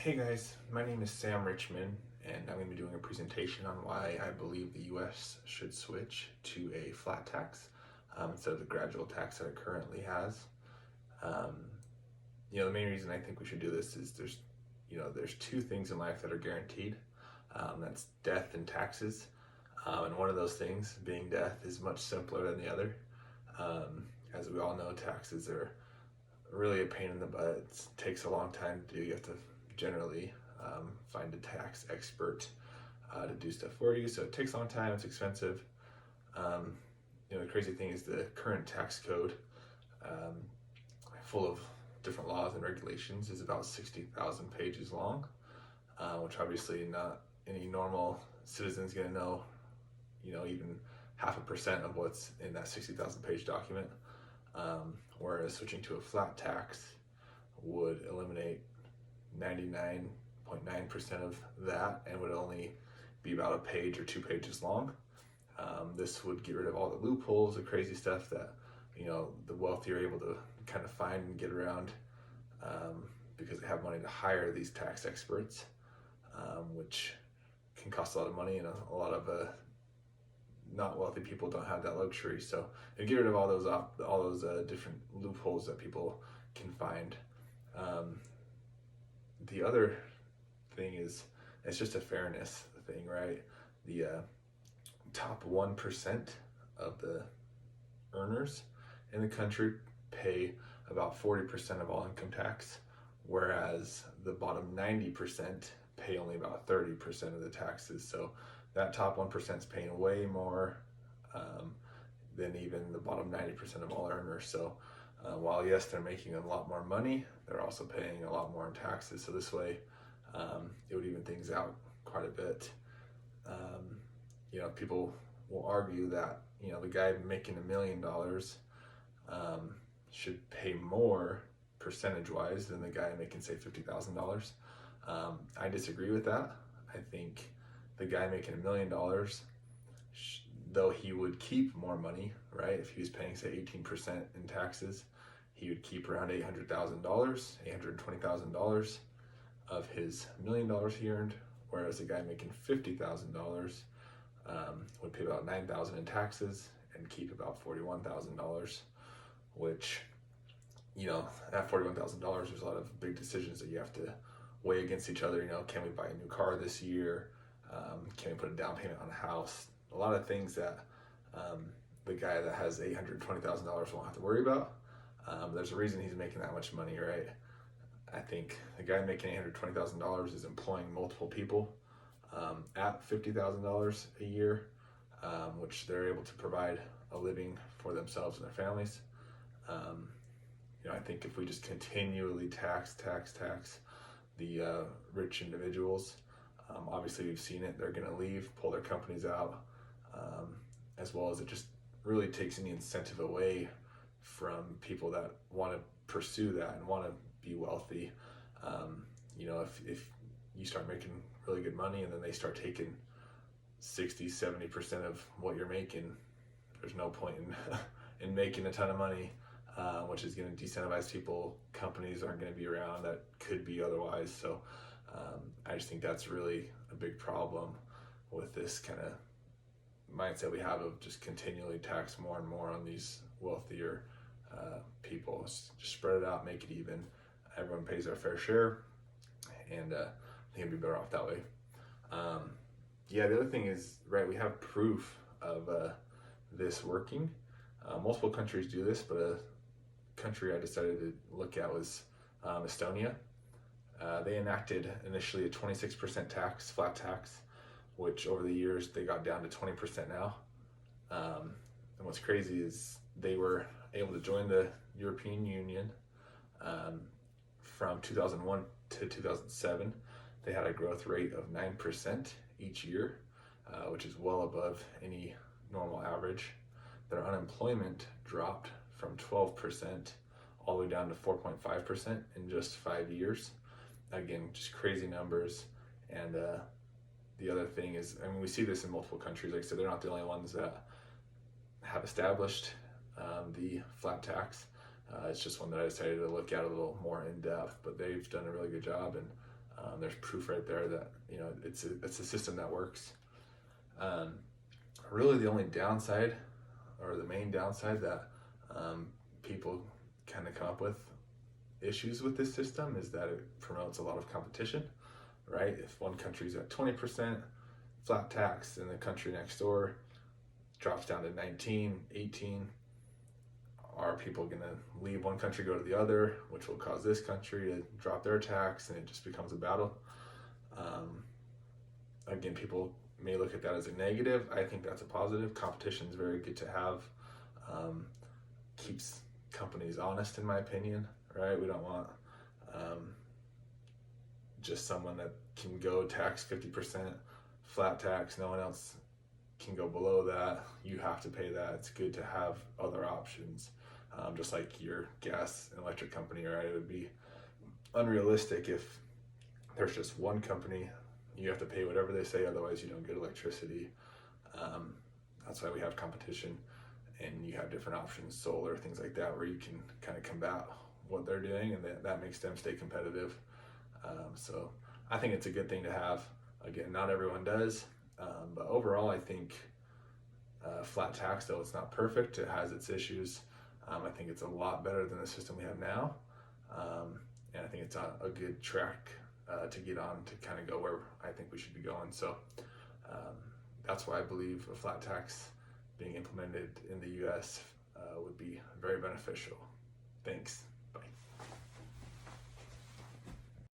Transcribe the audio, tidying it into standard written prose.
Hey guys, my name is Sam Richmond, and I'm going to be doing a presentation on why I believe the US should switch to a flat tax instead of the gradual tax that it currently has. Um, the main reason I think we should do this is there's two things in life that are guaranteed. That's death and taxes. And one of those things, being death, is much simpler than the other. As we all know, taxes are really a pain in the butt. It takes a long time to do. You have to generally find a tax expert to do stuff for you. So it takes a long time, it's expensive. The crazy thing is the current tax code, um, full of different laws and regulations, is about 60,000 pages long, which obviously not any normal citizen is going to know, even 0.5% of what's in that 60,000 page document. Whereas switching to a flat tax would eliminate 99.9% of that and would only be about a page or 2 pages long. This would get rid of all the loopholes, the crazy stuff that the wealthy are able to kind of find and get around because they have money to hire these tax experts, which can cost a lot of money, and a lot of not wealthy people don't have that luxury. So and get rid of all those different loopholes that people can find. The other thing is it's just a fairness thing, right? The top 1% of the earners in the country pay about 40% of all income tax, whereas the bottom 90% pay only about 30% of the taxes. So that top 1% is paying way more than even the bottom 90% of all earners. So while yes, they're making a lot more money, they're also paying a lot more in taxes. So this way, it would even things out quite a bit. People will argue that the guy making $1 million should pay more percentage-wise than the guy making, say, $50,000. I disagree with that. I think the guy making $1 million, though he would keep more money, right? If he was paying, say, 18% in taxes, he would keep around $800,000, $820,000 of his $1 million he earned, whereas the guy making $50,000 would pay about $9,000 in taxes and keep about $41,000, which, at $41,000, there's a lot of big decisions that you have to weigh against each other. Can we buy a new car this year? Can we put a down payment on a house? A lot of things that the guy that has $820,000 won't have to worry about. There's a reason he's making that much money, right? I think the guy making $820,000 is employing multiple people at $50,000 a year, which they're able to provide a living for themselves and their families. I think if we just continually tax the rich individuals, obviously we've seen it, they're going to leave, pull their companies out, as well as it just really takes any incentive away from people that want to pursue that and want to be wealthy. If you start making really good money and then they start taking 60-70% of what you're making, there's no point in making a ton of money, which is going to decentivize people. Companies aren't going to be around that could be otherwise. So I just think that's really a big problem with this kind of mindset we have of just continually tax more and more on these wealthier people. Just spread it out, make it even. Everyone pays their fair share, and I think it'd be better off that way. The other thing is, right, we have proof of this working. Multiple countries do this, but a country I decided to look at was Estonia. They enacted initially a 26% tax, flat tax, which over the years they got down to 20% now. And what's crazy is they were able to join the European Union from 2001 to 2007. They had a growth rate of 9% each year, which is well above any normal average. Their unemployment dropped from 12% all the way down to 4.5% in just 5 years. Again, just crazy numbers. And the other thing is, we see this in multiple countries. Like I said, they're not the only ones that have established the flat tax. It's just one that I decided to look at a little more in depth, but they've done a really good job, and There's proof right there that it's a system that works. Um, Really, the only downside, or the main downside that people kind of come up with issues with this system, is that it promotes a lot of competition, right? If one country's at 20% flat tax and the country next door drops down to 19, 18, are people going to leave one country, go to the other, which will cause this country to drop their tax, and it just becomes a battle. Again, people may look at that as a negative. I think that's a positive. Competition is very good to have. Keeps companies honest, in my opinion, right? We don't want just someone that can go tax 50% flat tax. No one else can go below that. You have to pay that. It's good to have other options, just like your gas and electric company, right? It would be unrealistic if there's just one company. You have to pay whatever they say, otherwise you don't get electricity. That's why we have competition, and you have different options, solar, things like that, where you can kind of combat what they're doing, and that makes them stay competitive. So I think it's a good thing to have. Again, not everyone does, but overall I think flat tax, though it's not perfect, it has its issues. I think it's a lot better than the system we have now, and I think it's on a good track to get on to kind of go where I think we should be going. So that's why I believe a flat tax being implemented in the US would be very beneficial. Thanks.